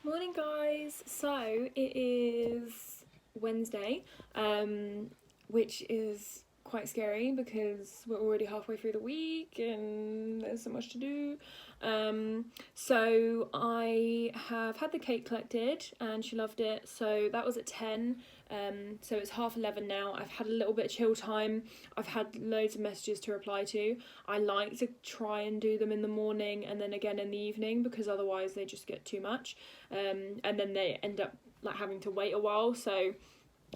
Morning guys, so it is Wednesday, which is quite scary because we're already halfway through the week and there's so much to do. So I have had the cake collected and she loved it, so that was at 10. So it's 11:30 now. I've had a little bit of chill time. I've had loads of messages to reply to. I like to try and do them in the morning and then again in the evening because otherwise they just get too much, and then they end up like having to wait a while. So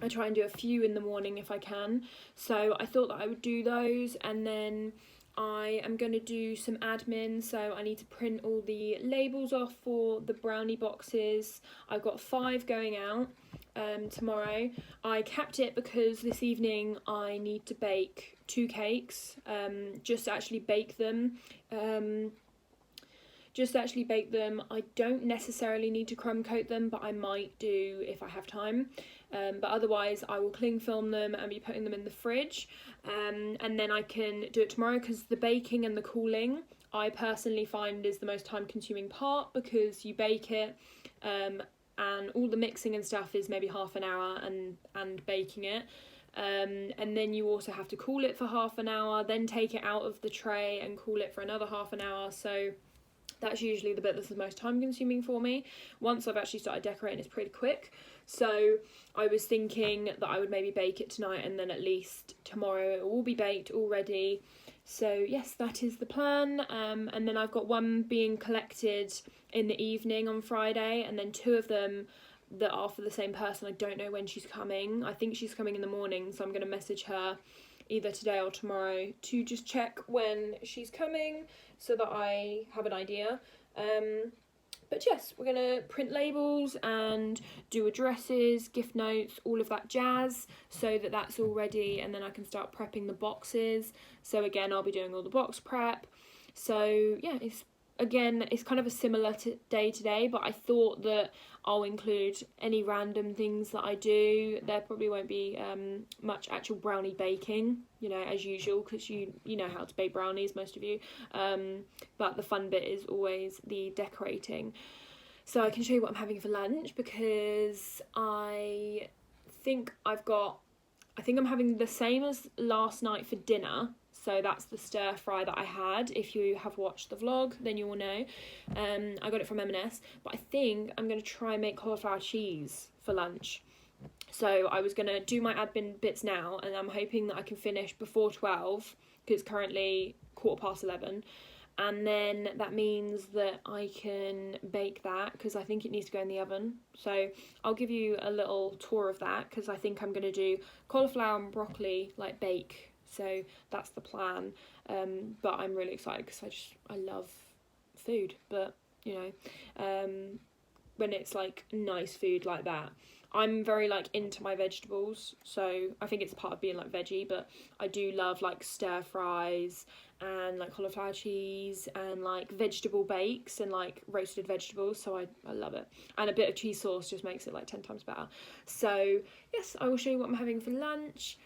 I try and do a few in the morning if I can. So I thought that I would do those, and then I am going to do some admin. So I need to print all the labels off for the brownie boxes. I've got 5 going out tomorrow. I capped it because this evening I need to bake 2 cakes, just to actually bake them. I don't necessarily need to crumb coat them, but I might do if I have time. But otherwise I will cling film them and be putting them in the fridge, and then I can do it tomorrow because the baking and the cooling I personally find is the most time consuming part, because you bake it and all the mixing and stuff is maybe half an hour and baking it. And then you also have to cool it for half an hour, then take it out of the tray and cool it for another half an hour. So that's usually the bit that's the most time consuming for me. Once I've actually started decorating, it's pretty quick. So I was thinking that I would maybe bake it tonight, and then at least tomorrow it will all be baked already. So yes, that is the plan. And then I've got 1 being collected in the evening on Friday, and then 2 of them that are for the same person. I don't know when she's coming. I think she's coming in the morning, so I'm going to message her either today or tomorrow to just check when she's coming so that I have an idea. But yes, we're gonna print labels and do addresses, gift notes, all of that jazz, so that that's all ready, and then I can start prepping the boxes. So again, I'll be doing all the box prep. So yeah, it's kind of a similar day today, but I thought that I'll include any random things that I do. There probably won't be much actual brownie baking, as usual, because you know how to bake brownies, most of you. But the fun bit is always the decorating. So I can show you what I'm having for lunch, because I think I'm having the same as last night for dinner. So that's the stir fry that I had. If you have watched the vlog, then you will know. I got it from M&S, but I think I'm going to try and make cauliflower cheese for lunch. So I was going to do my admin bits now, and I'm hoping that I can finish before 12, because it's currently 11:15. And then that means that I can bake that, because I think it needs to go in the oven. So I'll give you a little tour of that, because I think I'm going to do cauliflower and broccoli, like bake. So that's the plan, but I'm really excited because I love food, but when it's like nice food like that, I'm very like into my vegetables, so I think it's part of being like veggie, but I do love like stir fries and like cauliflower cheese and like vegetable bakes and like roasted vegetables, so I love it. And a bit of cheese sauce just makes it like 10 times better. So yes, I will show you what I'm having for lunch.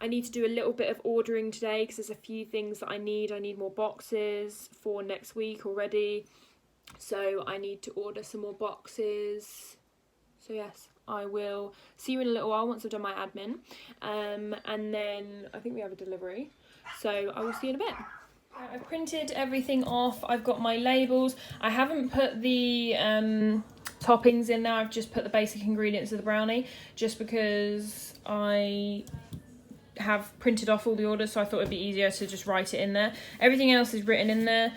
I need to do a little bit of ordering today because there's a few things that I need. I need more boxes for next week already, so I need to order some more boxes. So yes, I will see you in a little while once I've done my admin, and then I think we have a delivery, so I will see you in a bit. I've printed everything off. I've got my labels. I haven't put the toppings in there. I've just put the basic ingredients of the brownie, just because I have printed off all the orders, so I thought it'd be easier to just write it in there. Everything else is written in there.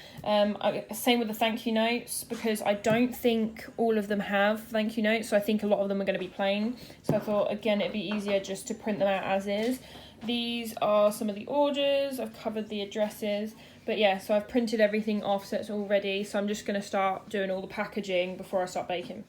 Same with the thank you notes, because I don't think all of them have thank you notes, so I think a lot of them are going to be plain. So I thought, again, it'd be easier just to print them out as is. These are some of the orders. I've covered the addresses, but yeah, so I've printed everything off, so it's all ready. So I'm just going to start doing all the packaging before I start baking.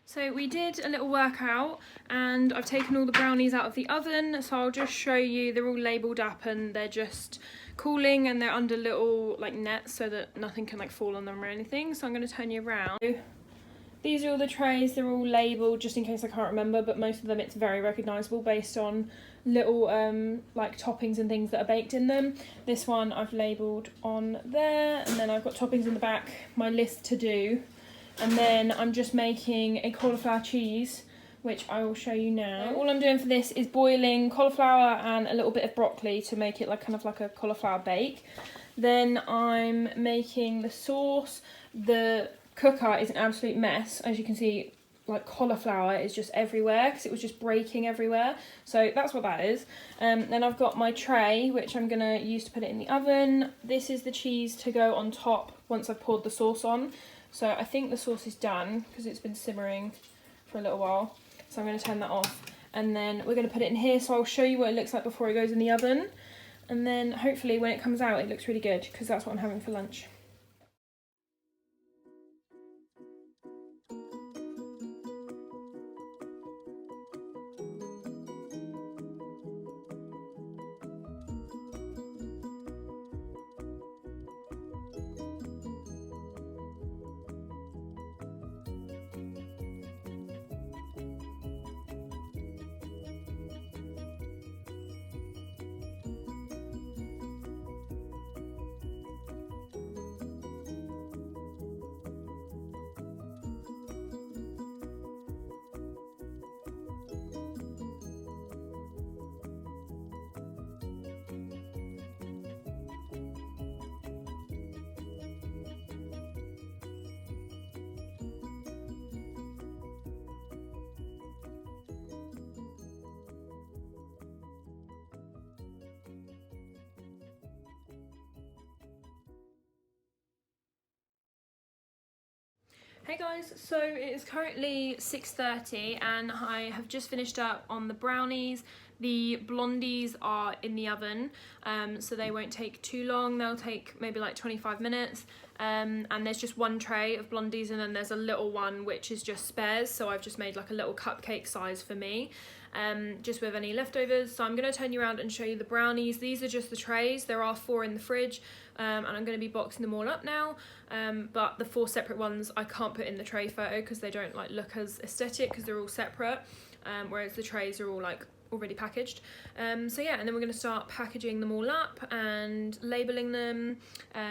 So we did a little workout and I've taken all the brownies out of the oven, so I'll just show you. They're all labelled up and they're just cooling and they're under little like nets so that nothing can like fall on them or anything. So I'm going to turn you around. These are all the trays, they're all labelled just in case I can't remember, but most of them it's very recognisable based on little like toppings and things that are baked in them. This one I've labelled on there, and then I've got toppings in the back, my list to do. And then I'm just making a cauliflower cheese, which I will show you now. All I'm doing for this is boiling cauliflower and a little bit of broccoli to make it like kind of like a cauliflower bake. Then I'm making the sauce. The cooker is an absolute mess. As you can see, like cauliflower is just everywhere because it was just breaking everywhere. So that's what that is. Then I've got my tray, which I'm gonna use to put it in the oven. This is the cheese to go on top once I've poured the sauce on. So I think the sauce is done because it's been simmering for a little while. So I'm going to turn that off and then we're going to put it in here. So I'll show you what it looks like before it goes in the oven. And then hopefully when it comes out it looks really good because that's what I'm having for lunch. Hey guys, so it is currently 6:30 and I have just finished up on the brownies. The blondies are in the oven, so they won't take too long. They'll take maybe like 25 minutes. And there's just one tray of blondies and then there's a little one which is just spares, so I've just made like a little cupcake size for me, just with any leftovers. So I'm going to turn you around and show you the brownies. These are just the trays. There are 4 in the fridge, and I'm going to be boxing them all up now, but the 4 separate ones I can't put in the tray photo because they don't like look as aesthetic because they're all separate, whereas the trays are all like already packaged. So yeah, and then we're going to start packaging them all up and labeling them,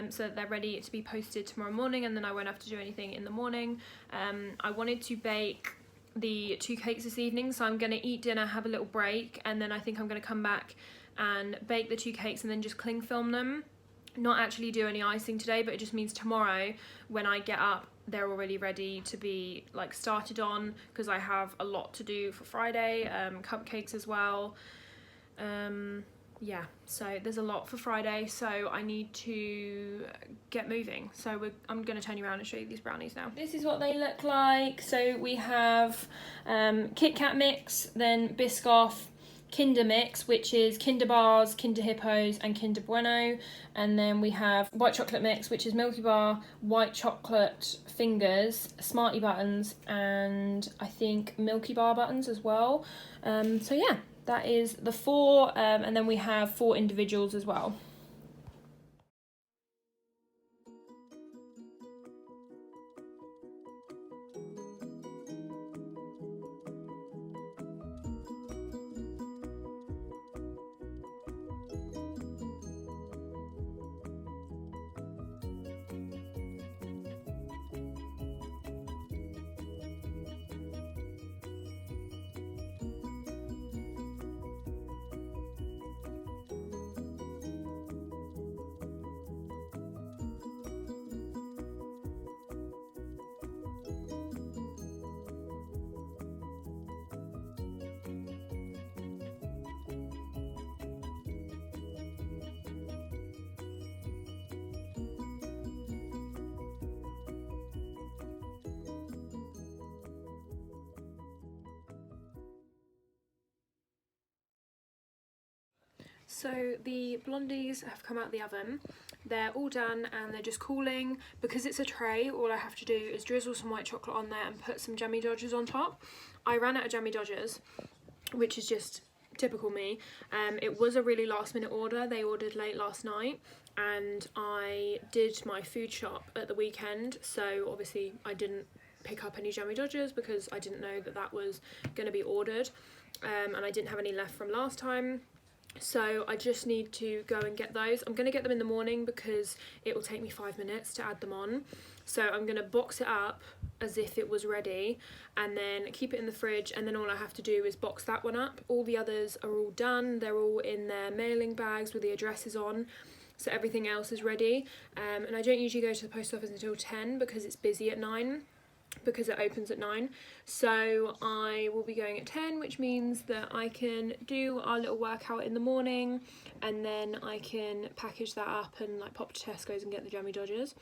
so that they're ready to be posted tomorrow morning, and then I won't have to do anything in the morning. I wanted to bake the 2 cakes this evening, so I'm going to eat dinner, have a little break, and then I think I'm going to come back and bake the 2 cakes and then just cling film them. Not actually do any icing today, but it just means tomorrow when I get up they're already ready to be like started on, because I have a lot to do for Friday, cupcakes as well. Yeah, so there's a lot for Friday, so I need to get moving. So I'm going to turn you around and show you these brownies now. This is what they look like. So we have Kit Kat mix, then Biscoff, Kinder mix, which is Kinder bars, Kinder hippos and Kinder bueno, and then we have white chocolate mix, which is Milky Bar, white chocolate fingers, Smartie buttons, and I think Milky Bar buttons as well. So yeah, that is the 4, and then we have 4 individuals as well. So the blondies have come out of the oven. They're all done and they're just cooling. Because it's a tray, all I have to do is drizzle some white chocolate on there and put some jammy dodgers on top. I ran out of jammy dodgers, which is just typical me. It was a really last minute order. They ordered late last night and I did my food shop at the weekend, so obviously I didn't pick up any jammy dodgers because I didn't know that that was going to be ordered, and I didn't have any left from last time. So I just need to go and get those. I'm going to get them in the morning because it will take me 5 minutes to add them on. So I'm going to box it up as if it was ready and then keep it in the fridge, and then all I have to do is box that one up. All the others are all done. They're all in their mailing bags with the addresses on. So everything else is ready. And I don't usually go to the post office until 10 because it's busy at 9. Because it opens at 9, so I will be going at 10, which means that I can do our little workout in the morning and then I can package that up and like pop to Tesco's and get the jammy dodgers.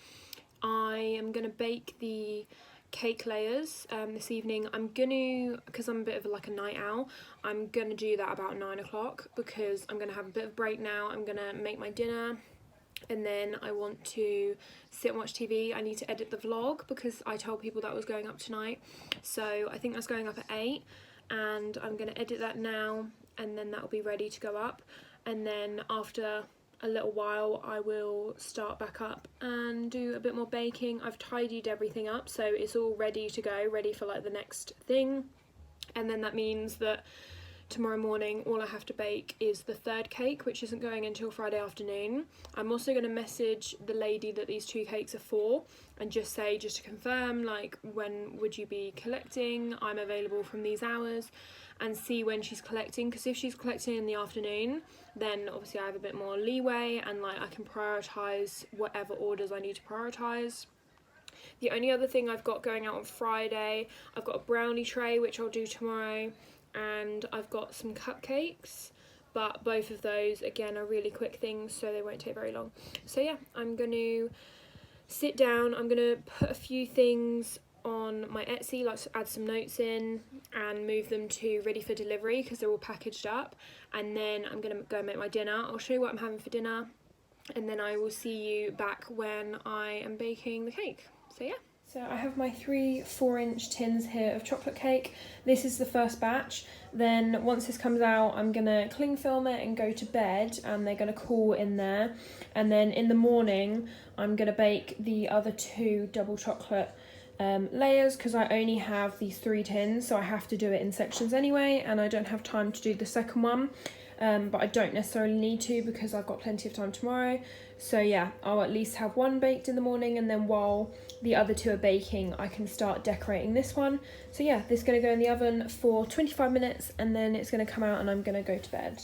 I am going to bake the cake layers this evening. I'm gonna, because I'm a bit of like a night owl, I'm gonna do that about 9 o'clock because I'm gonna have a bit of break now. I'm gonna make my dinner and then I want to sit and watch TV. I need to edit the vlog because I told people that was going up tonight, so I think that's going up at 8 and I'm going to edit that now and then that will be ready to go up, and then after a little while I will start back up and do a bit more baking. I've tidied everything up so it's all ready to go, ready for like the next thing, and then that means that tomorrow morning all I have to bake is the third cake, which isn't going until Friday afternoon. I'm also going to message the lady that these 2 cakes are for and just say, just to confirm, like, when would you be collecting? I'm available from these hours, and see when she's collecting, because if she's collecting in the afternoon then obviously I have a bit more leeway and like I can prioritise whatever orders I need to prioritise. The only other thing I've got going out on Friday, I've got a brownie tray which I'll do tomorrow, and I've got some cupcakes, but both of those again are really quick things so they won't take very long. So yeah, I'm going to sit down, I'm going to put a few things on my Etsy, like add some notes in and move them to ready for delivery because they're all packaged up, and then I'm going to go and make my dinner. I'll show you what I'm having for dinner and then I will see you back when I am baking the cake. So yeah. So I have my 3 4-inch tins here of chocolate cake. This is the first batch. Then once this comes out, I'm gonna cling film it and go to bed, and they're gonna cool in there. And then in the morning, I'm gonna bake the other 2 double chocolate layers because I only have these 3 tins, so I have to do it in sections anyway, and I don't have time to do the second one. But I don't necessarily need to because I've got plenty of time tomorrow. So yeah, I'll at least have one baked in the morning, and then while the other 2 are baking I can start decorating this one. So yeah, this is going to go in the oven for 25 minutes and then it's going to come out and I'm going to go to bed.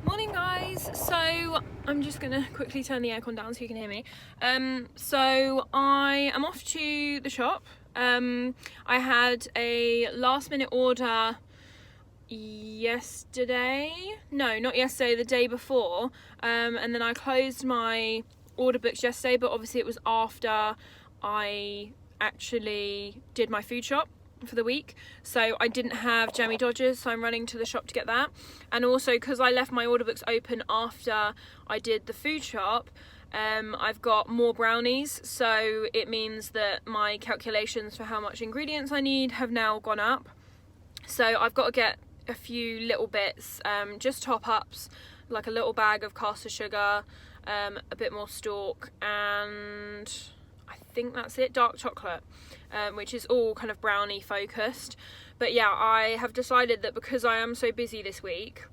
Morning guys, so I'm just gonna quickly turn the aircon down so you can hear me. So I am off to the shop. I had a last minute order yesterday, no not yesterday, the day before, and then I closed my order books yesterday, but obviously it was after I actually did my food shop for the week, so I didn't have jammy dodgers, so I'm running to the shop to get that. And also because I left my order books open after I did the food shop, I've got more brownies, so it means that my calculations for how much ingredients I need have now gone up. So I've got to get a few little bits, just top ups, like a little bag of caster sugar, a bit more stalk, and I think that's it, dark chocolate, which is all kind of brownie focused. But yeah, I have decided that because I am so busy this week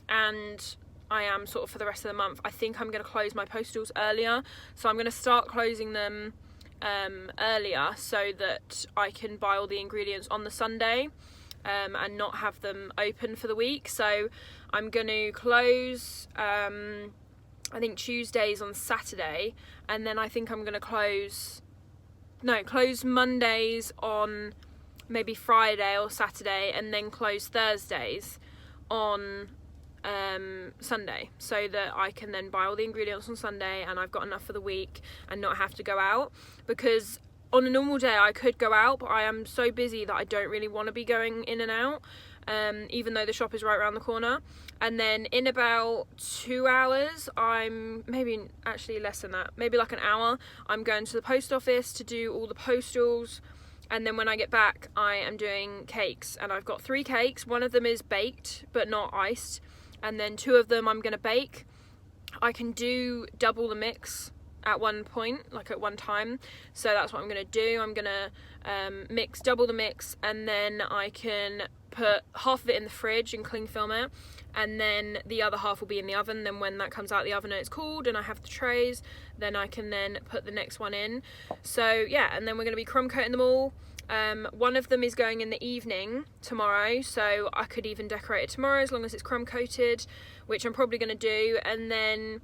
and I am sort of for the rest of the month, I think I'm going to close my postals earlier. So I'm going to start closing them earlier so that I can buy all the ingredients on the Sunday and not have them open for the week. So I'm going to close, I think Tuesdays on Saturday, and then I think I'm going to close Mondays on maybe Friday or Saturday, and then close Thursdays on Sunday, so that I can then buy all the ingredients on Sunday and I've got enough for the week and not have to go out. Because on a normal day I could go out, but I am so busy that I don't really want to be going in and out, even though the shop is right around the corner. And then in about 2 hours, I'm maybe actually less than that, maybe like an hour, I'm going to the post office to do all the postals. And then when I get back, I am doing cakes, and I've got 3 cakes. One of them is baked but not iced, and then 2 of them I'm going to bake. I can do double the mix at one point, like at one time, so that's what I'm going to do. I'm going to double the mix, and then I can put half of it in the fridge and cling film it, and then the other half will be in the oven. Then when that comes out of the oven and it's cooled and I have the trays, then I can then put the next one in. So yeah, and then we're going to be crumb coating them all. One of them is going in the evening tomorrow, so I could even decorate it tomorrow as long as it's crumb coated, which I'm probably going to do. And then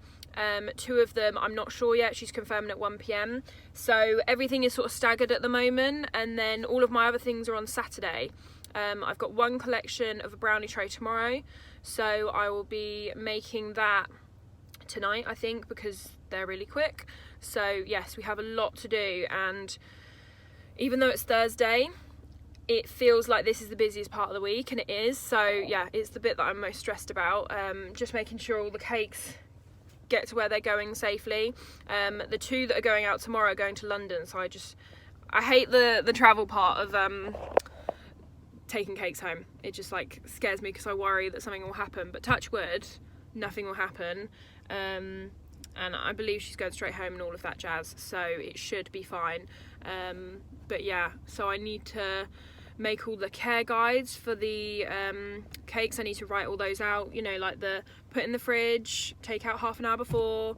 2 of them I'm not sure yet, she's confirming at 1 PM, so everything is sort of staggered at the moment. And then all of my other things are on Saturday. I've got 1 collection of a brownie tray tomorrow, so I will be making that tonight, I think, because they're really quick. So yes, we have a lot to do, and even though it's Thursday, it feels like this is the busiest part of the week, and it is. So yeah, it's the bit that I'm most stressed about, just making sure all the cakes get to where they're going safely. The 2 that are going out tomorrow are going to London, so I hate the travel part of taking cakes home. It just like scares me because I worry that something will happen, but touch wood, nothing will happen. And I believe she's going straight home and all of that jazz, so it should be fine. But yeah, so I need to make all the care guides for the cakes. I need to write all those out, you know, like the put in the fridge, take out half an hour before,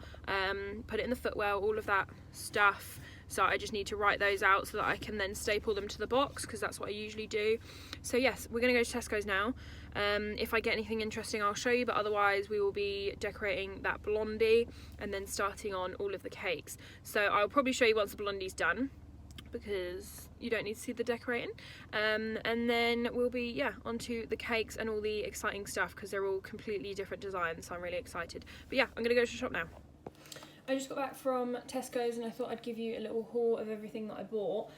put it in the footwell, all of that stuff. So I just need to write those out so that I can then staple them to the box, because that's what I usually do. So yes, we're going to go to Tesco's now. If I get anything interesting I'll show you, but otherwise we will be decorating that Blondie and then starting on all of the cakes. So I'll probably show you once the Blondie's done, because you don't need to see the decorating. And then we'll be, yeah, onto the cakes and all the exciting stuff, because they're all completely different designs, so I'm really excited. But yeah, I'm going to go to the shop now. I just got back from Tesco's and I thought I'd give you a little haul of everything that I bought.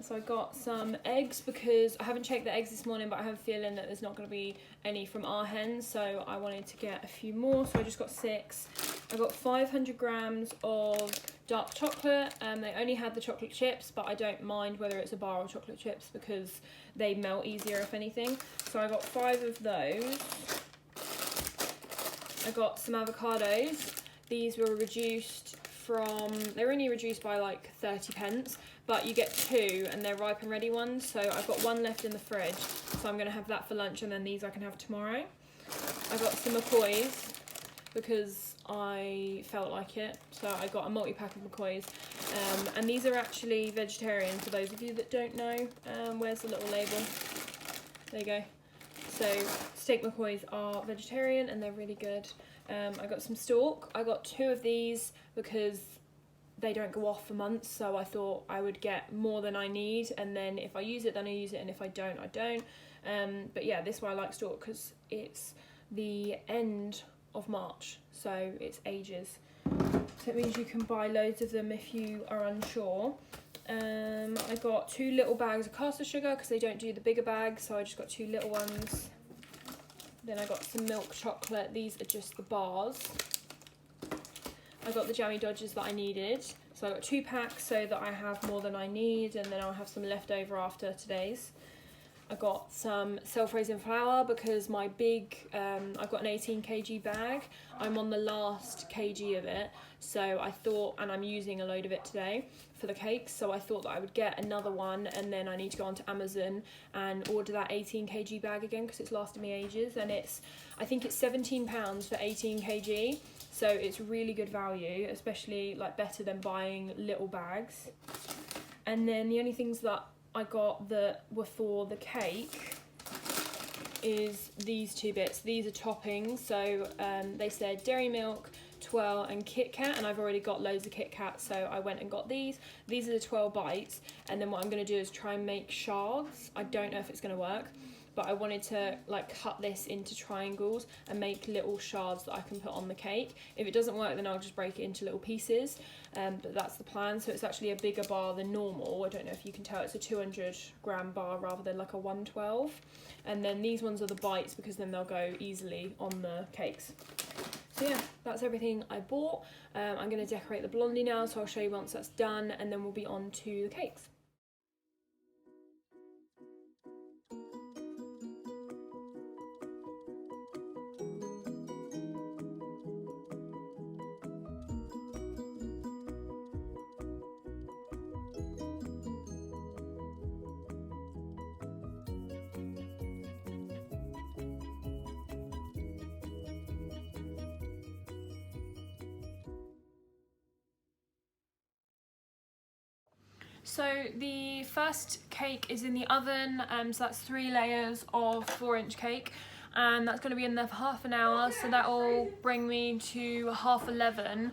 So I got some eggs, because I haven't checked the eggs this morning, but I have a feeling that there's not going to be any from our hens, so I wanted to get a few more, so I just got 6. I got 500 grams of dark chocolate. They only had the chocolate chips, but I don't mind whether it's a bar or chocolate chips because they melt easier if anything. So I got 5 of those. I got some avocados. These were reduced from, they were only reduced by like 30 pence, but you get 2 and they're ripe and ready ones. So I've got 1 left in the fridge, so I'm going to have that for lunch, and then these I can have tomorrow. I got some McCoys because I felt like it, so I got a multi-pack of McCoys. And these are actually vegetarian, for those of you that don't know. Where's the little label? There you go. So steak McCoys are vegetarian and they're really good. I got some stork. I got 2 of these because they don't go off for months, so I thought I would get more than I need, and then if I use it, then I use it, and if I don't, I don't. But yeah, this is why I like stork, because it's the end of March, so it's ages. So it means you can buy loads of them if you are unsure. I got 2 little bags of caster sugar because they don't do the bigger bags, so I just got 2 little ones. Then I got some milk chocolate. These are just the bars. I got the jammy dodgers that I needed. So I got 2 packs so that I have more than I need, and then I'll have some left over after today's. I got some self-raising flour because my big, I've got an 18 kg bag. I'm on the last kg of it, so I thought, and I'm using a load of it today for the cakes, so I thought that I would get another one, and then I need to go onto Amazon and order that 18 kg bag again because it's lasted me ages, and I think it's £17 for 18 kg, so it's really good value, especially like better than buying little bags. And then the only things that I got that were for the cake is these two bits. These are toppings, so they said dairy milk, twirl and Kit Kat, and I've already got loads of Kit Kat, so I went and got these. These are the 12 bites, and then what I'm going to do is try and make shards. I don't know if it's going to work, but I wanted to like cut this into triangles and make little shards that I can put on the cake. If it doesn't work, then I'll just break it into little pieces, but that's the plan. So it's actually a bigger bar than normal. I don't know if you can tell, it's a 200-gram bar rather than like a 112. And then these ones are the bites, because then they'll go easily on the cakes. So yeah, that's everything I bought. I'm going to decorate the Blondie now, so I'll show you once that's done, and then we'll be on to the cakes. So the first cake is in the oven, so that's 3 layers of 4-inch cake, and that's going to be in there for half an hour, so that will bring me to 11:30,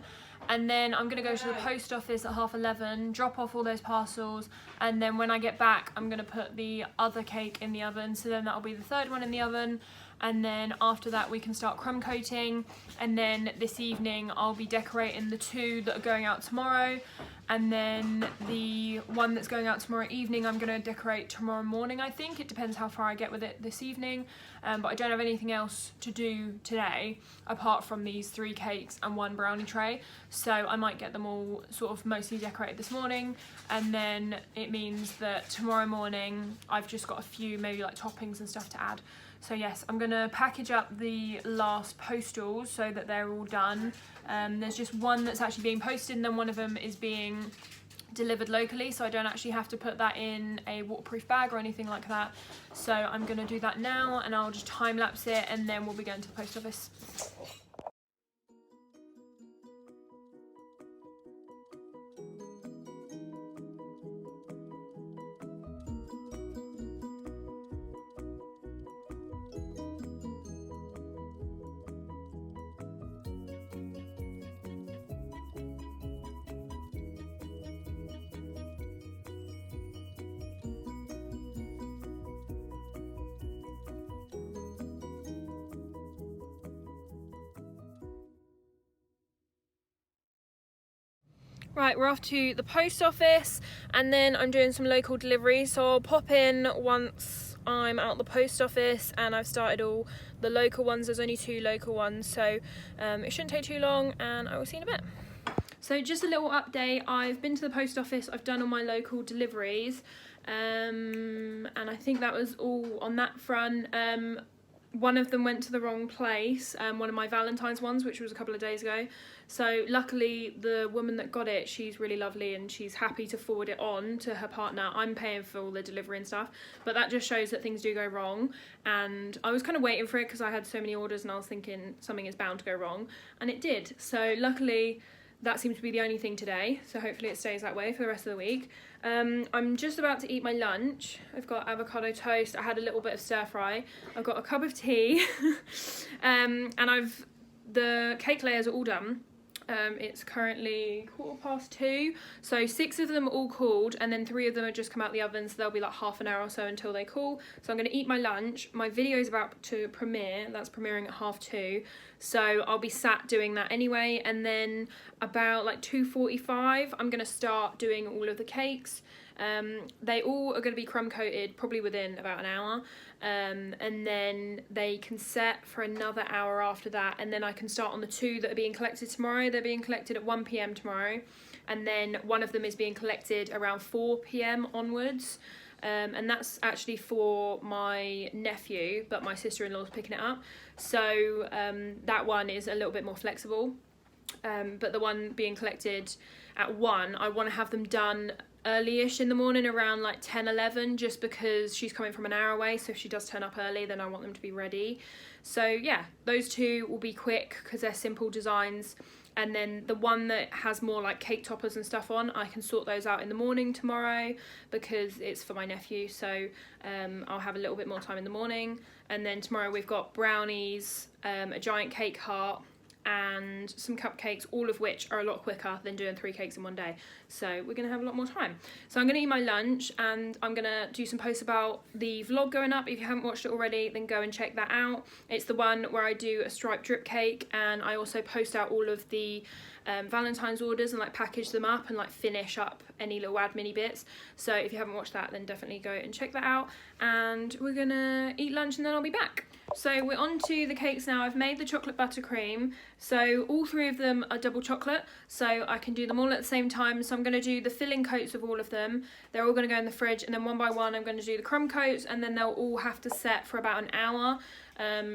and then I'm going to go to the post office at 11:30, drop off all those parcels, and then when I get back I'm going to put the other cake in the oven, so then that'll be the 3rd one in the oven. And then after that we can start crumb coating, and then this evening I'll be decorating the 2 that are going out tomorrow, and then the one that's going out tomorrow evening I'm going to decorate tomorrow morning, I think. It depends how far I get with it this evening, but I don't have anything else to do today apart from these 3 cakes and 1 brownie tray, so I might get them all sort of mostly decorated this morning, and then it means that tomorrow morning I've just got a few maybe like toppings and stuff to add. So yes, I'm going to package up the last postals so that they're all done. There's just one that's actually being posted, and then one of them is being delivered locally, so I don't actually have to put that in a waterproof bag or anything like that. So I'm going to do that now, and I'll just time lapse it, and then we'll be going to the post office. Right, we're off to the post office, and then I'm doing some local deliveries, so I'll pop in once I'm out the post office and I've started all the local ones. There's only 2 local ones, so it shouldn't take too long, and I will see you in a bit. So just a little update, I've been to the post office, I've done all my local deliveries, and I think that was all on that front. One of them went to the wrong place, one of my Valentines ones, which was a couple of days ago. So luckily the woman that got it, she's really lovely and she's happy to forward it on to her partner. I'm paying for all the delivery and stuff, but that just shows that things do go wrong. And I was kind of waiting for it because I had so many orders and I was thinking something is bound to go wrong, and it did. So luckily that seemed to be the only thing today, so hopefully it stays that way for the rest of the week. I'm just about to eat my lunch. I've got avocado toast, I had a little bit of stir fry, I've got a cup of tea, and the cake layers are all done. It's currently 2:15, so 6 of them are all cooled, and then 3 of them have just come out the oven, so they'll be like half an hour or so until they cool. So I'm going to eat my lunch. My video is about to premiere, that's premiering at 2:30, so I'll be sat doing that anyway, and then about like 2:45 I'm going to start doing all of the cakes. They all are going to be crumb coated probably within about an hour, and then they can set for another hour after that, and then I can start on the 2 that are being collected tomorrow. They're being collected at 1 PM tomorrow, and then one of them is being collected around 4 PM onwards, and that's actually for my nephew, but my sister-in-law's picking it up, so that one is a little bit more flexible, but the one being collected at 1, I want to have them done early-ish in the morning, around like 10-11, just because she's coming from an hour away, so if she does turn up early then I want them to be ready. So yeah, those 2 will be quick because they're simple designs, And then the one that has more like cake toppers and stuff on, I can sort those out in the morning tomorrow because it's for my nephew, so I'll have a little bit more time in the morning. And then tomorrow we've got brownies, a giant cake heart, and some cupcakes, all of which are a lot quicker than doing 3 cakes in one day. So we're gonna have a lot more time. So I'm gonna eat my lunch and I'm gonna do some posts about the vlog going up. If you haven't watched it already, then go and check that out. It's the one where I do a striped drip cake, and I also post out all of the Valentine's orders and like package them up and like finish up any little admin bits. So if you haven't watched that, then definitely go and check that out. And we're gonna eat lunch and then I'll be back. So we're on to the cakes now. I've made the chocolate buttercream, so all 3 of them are double chocolate, so I can do them all at the same time. So I'm going to do the filling coats of all of them. They're all going to go in the fridge, and then one by one I'm going to do the crumb coats, and then they'll all have to set for about an hour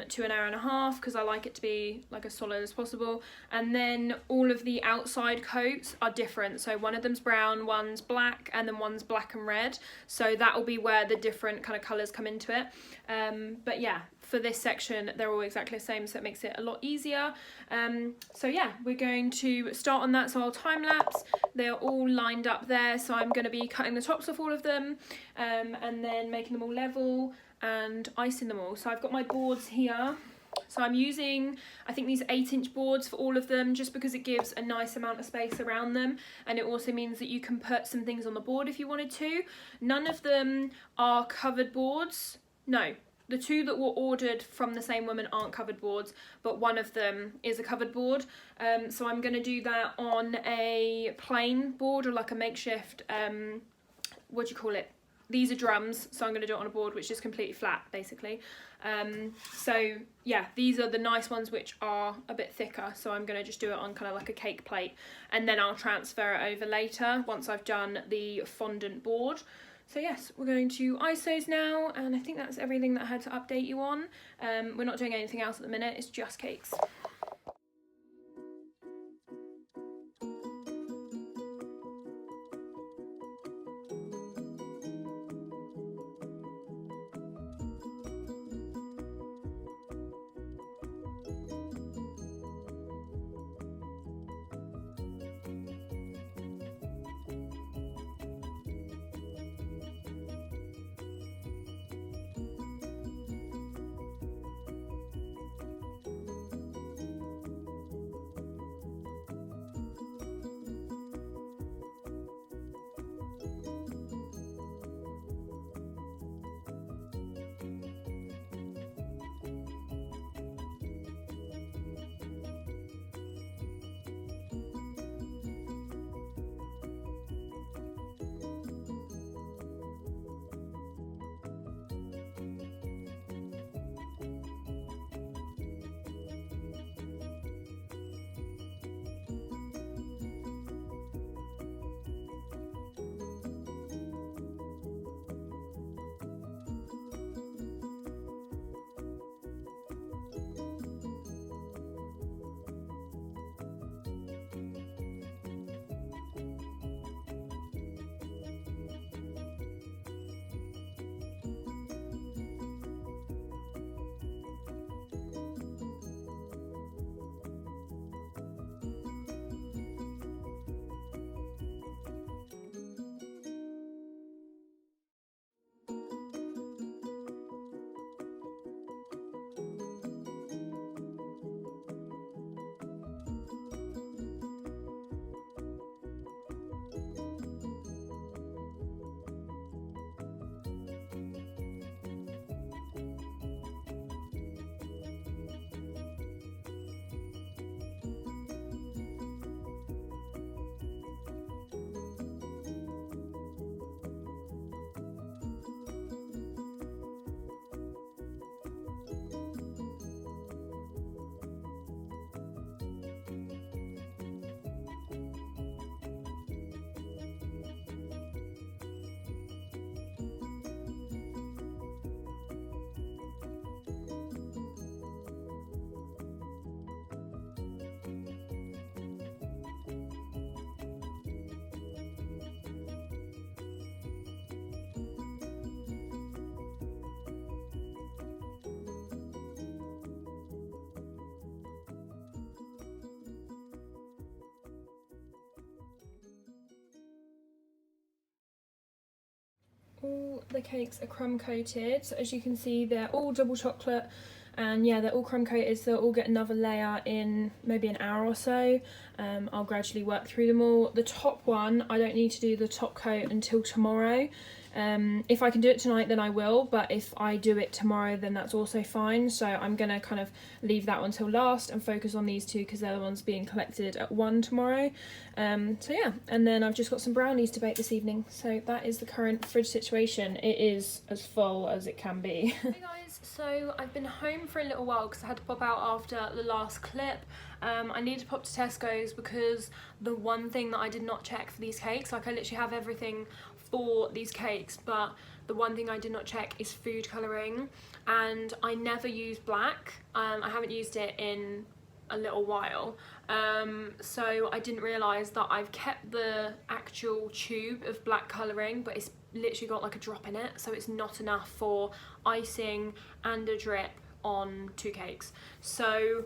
to an hour and a half, because I like it to be like as solid as possible. And then all of the outside coats are different, so one of them's brown, one's black, and then one's black and red, so that will be where the different kind of colours come into it. But yeah, for this section they're all exactly the same, so it makes it a lot easier. So yeah, we're going to start on that. So I'll time lapse. They're all lined up there, so I'm going to be cutting the tops off all of them, and then making them all level and icing them all. So I've got my boards here. So I'm using, I think, these 8-inch boards for all of them, just because it gives a nice amount of space around them, and it also means that you can put some things on the board if you wanted to. None of them are covered boards. No, the 2 that were ordered from the same woman aren't covered boards, but one of them is a covered board. So I'm going to do that on a plain board, or like a makeshift, what do you call it? These are drums, so I'm going to do it on a board which is completely flat, basically. So yeah, these are the nice ones which are a bit thicker, so I'm going to just do it on kind of like a cake plate, and then I'll transfer it over later once I've done the fondant board. So yes, we're going to ice those now, and I think that's everything that I had to update you on. We're not doing anything else at the minute, it's just cakes. all the cakes are crumb coated. So as you can see, they're all double chocolate, and yeah, they're all crumb coated, so they'll all get another layer in maybe an hour or so. I'll gradually work through them all. The top one, I don't need to do the top coat until tomorrow. If I can do it tonight, then I will, but if I do it tomorrow, then that's also fine. So I'm gonna kind of leave that one till last and focus on these two because they're the ones being collected at 1 tomorrow. So yeah, and then I've just got some brownies to bake this evening. So that is the current fridge situation. It is as full as it can be. Hey guys, so I've been home for a little while because I had to pop out after the last clip. I need to pop to Tesco's because the one thing that I did not check for these cakes, like I literally have everything for these cakes, but the one thing I did not check is food colouring, and I never use black. I haven't used it in a little while, so I didn't realise that I've kept the actual tube of black colouring, but it's literally got like a drop in it, so it's not enough for icing and a drip on 2 cakes. So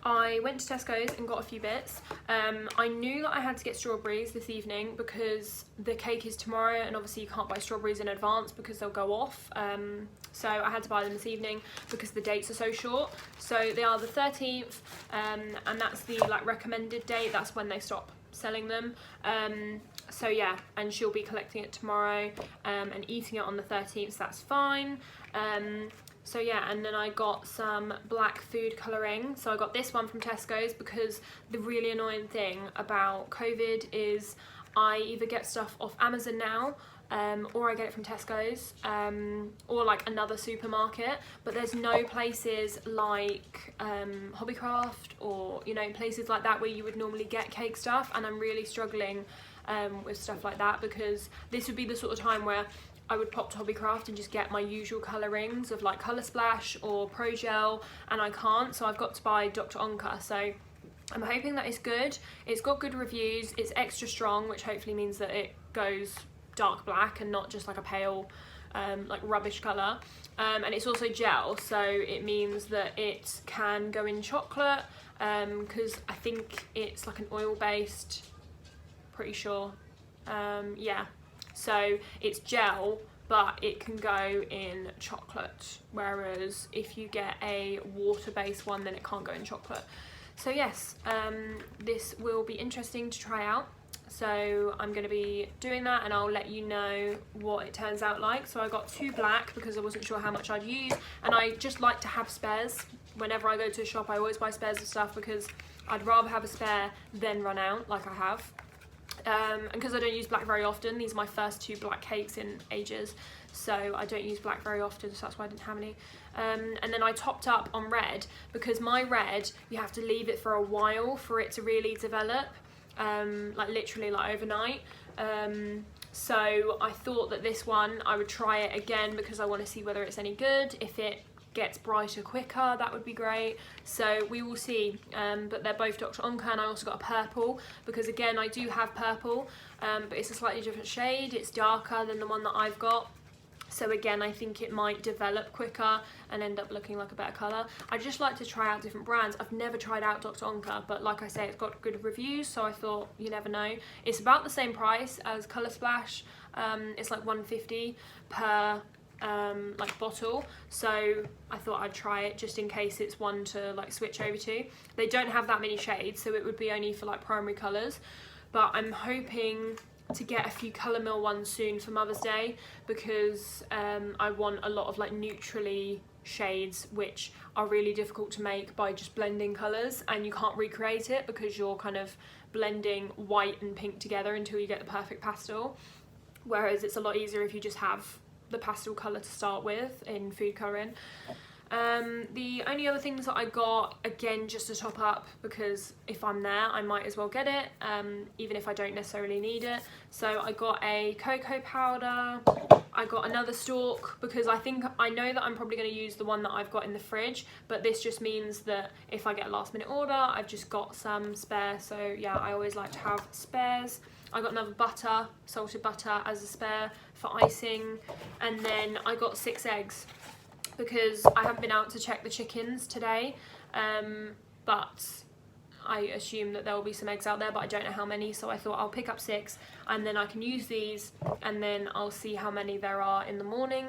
I went to Tesco's and got a few bits. I knew that I had to get strawberries this evening because the cake is tomorrow, and obviously you can't buy strawberries in advance because they'll go off. So I had to buy them this evening because the dates are so short. So they are the 13th, and that's the like recommended date. That's when they stop selling them. So yeah, and she'll be collecting it tomorrow and eating it on the 13th, so that's fine. So yeah, and then I got some black food colouring. So I got this one from Tesco's because the really annoying thing about COVID is I either get stuff off Amazon now, or I get it from Tesco's, or like another supermarket, but there's no places like Hobbycraft or, you know, places like that where you would normally get cake stuff, and I'm really struggling with stuff like that because this would be the sort of time where I would pop to Hobbycraft and just get my usual colourings of like Colour Splash or Pro Gel, and I can't, so I've got to buy Dr. Onkar. So I'm hoping that it's good. It's got good reviews, it's extra strong, which hopefully means that it goes dark black and not just like a pale like rubbish colour, and it's also gel, so it means that it can go in chocolate, because I think it's like an oil based, pretty sure, yeah. So it's gel, but it can go in chocolate, whereas if you get a water-based one, then it can't go in chocolate. So yes, this will be interesting to try out. So I'm going to be doing that, and I'll let you know what it turns out like. So I got 2 black because I wasn't sure how much I'd use, and I just like to have spares. Whenever I go to a shop, I always buy spares of stuff because I'd rather have a spare than run out like I have. And because I don't use black very often, these are my first 2 black cakes in ages, so I don't use black very often, so that's why I didn't have any. And then I topped up on red because my red, you have to leave it for a while for it to really develop, like literally like overnight. So I thought that this one I would try it again because I want to see whether it's any good. If it gets brighter quicker, that would be great, so we will see. But they're both Dr. Onkar, and I also got a purple because again I do have purple, but it's a slightly different shade. It's darker than the one that I've got, so again I think it might develop quicker and end up looking like a better colour. I just like to try out different brands. I've never tried out Dr. Onkar, but like I say, it's got good reviews, so I thought you never know. It's about the same price as Colour Splash. It's like $1.50 per like bottle, so I thought I'd try it just in case it's one to like switch over to. They don't have that many shades, so it would be only for like primary colours, but I'm hoping to get a few Colour Mill ones soon for Mother's Day because I want a lot of like neutrally shades, which are really difficult to make by just blending colours, and you can't recreate it because you're kind of blending white and pink together until you get the perfect pastel, whereas it's a lot easier if you just have the pastel colour to start with in food colouring. The only other things that I got, again just to top up, because if I'm there I might as well get it, even if I don't necessarily need it. So I got a cocoa powder, I got another stalk because I know that I'm probably going to use the one that I've got in the fridge, but this just means that if I get a last minute order I've just got some spare, so yeah, I always like to have spares. I got another butter, salted butter as a spare for icing, and then I got 6 eggs because I haven't been out to check the chickens today, but I assume that there will be some eggs out there, but I don't know how many, so I thought I'll pick up 6 and then I can use these and then I'll see how many there are in the morning.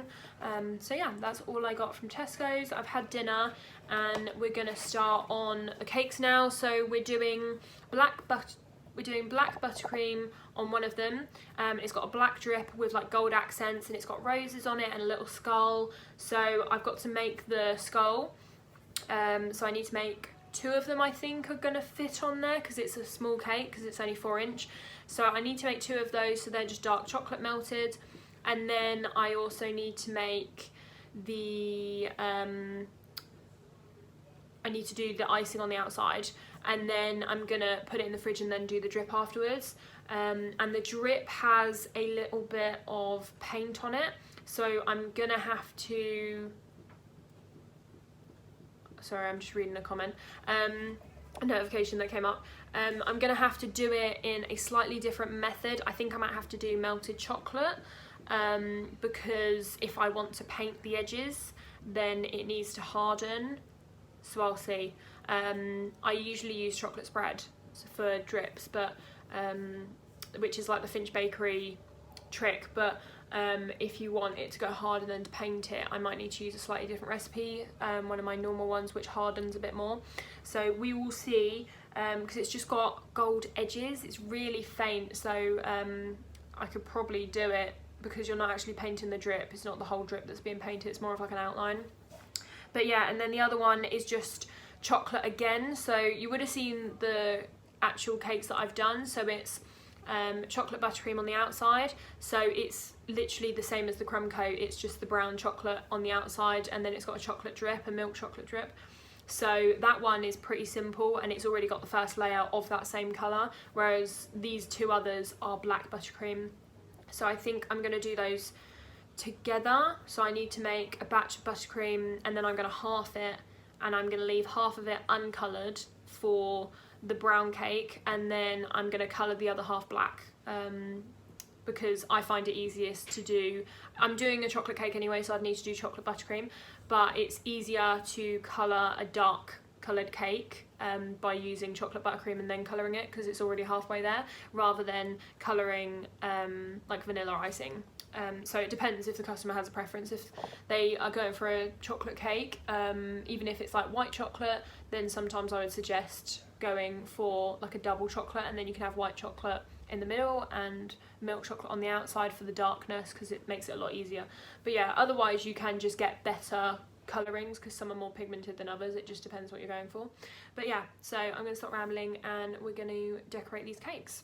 So yeah, that's all I got from Tesco's. I've had dinner and we're gonna start on the cakes now. So we're doing black buttercream on one of them. It's got a black drip with like gold accents and it's got roses on it and a little skull. So I've got to make the skull. So I need to make 2 of them, I think, are gonna fit on there because it's a small cake, because it's only 4-inch. So I need to make 2 of those, so they're just dark chocolate melted. And then I also need to make the I need to do the icing on the outside, and then I'm gonna put it in the fridge and then do the drip afterwards. And the drip has a little bit of paint on it, so I'm gonna have to, sorry, I'm just reading a comment, a notification that came up. I'm gonna have to do it in a slightly different method. I think I might have to do melted chocolate, because if I want to paint the edges, then it needs to harden. So I'll see. I usually use chocolate spread for drips, but which is like the Finch Bakery trick, but if you want it to go hard and then to paint it, I might need to use a slightly different recipe, one of my normal ones which hardens a bit more. So we will see, because it's just got gold edges, it's really faint, so I could probably do it because you're not actually painting the drip, it's not the whole drip that's being painted, it's more of like an outline. But yeah, and then the other one is just chocolate again. So you would have seen the actual cakes that I've done, so it's chocolate buttercream on the outside, so it's literally the same as the crumb coat, it's just the brown chocolate on the outside, and then it's got a chocolate drip, a milk chocolate drip. So that one is pretty simple and it's already got the first layer of that same colour, whereas these 2 others are black buttercream. So I think I'm going to do those together. So I need to make a batch of buttercream and then I'm going to half it, and I'm going to leave half of it uncoloured for the brown cake, and then I'm going to colour the other half black, because I find it easiest to do. I'm doing a chocolate cake anyway, so I'd need to do chocolate buttercream, but it's easier to colour a dark coloured cake by using chocolate buttercream and then colouring it, because it's already halfway there, rather than colouring like vanilla icing. So it depends if the customer has a preference. If they are going for a chocolate cake, even if it's like white chocolate, then sometimes I would suggest going for like a double chocolate, and then you can have white chocolate in the middle and milk chocolate on the outside for the darkness, because it makes it a lot easier. But yeah, otherwise you can just get better colourings because some are more pigmented than others, it just depends what you're going for. But yeah, so I'm going to stop rambling and we're going to decorate these cakes.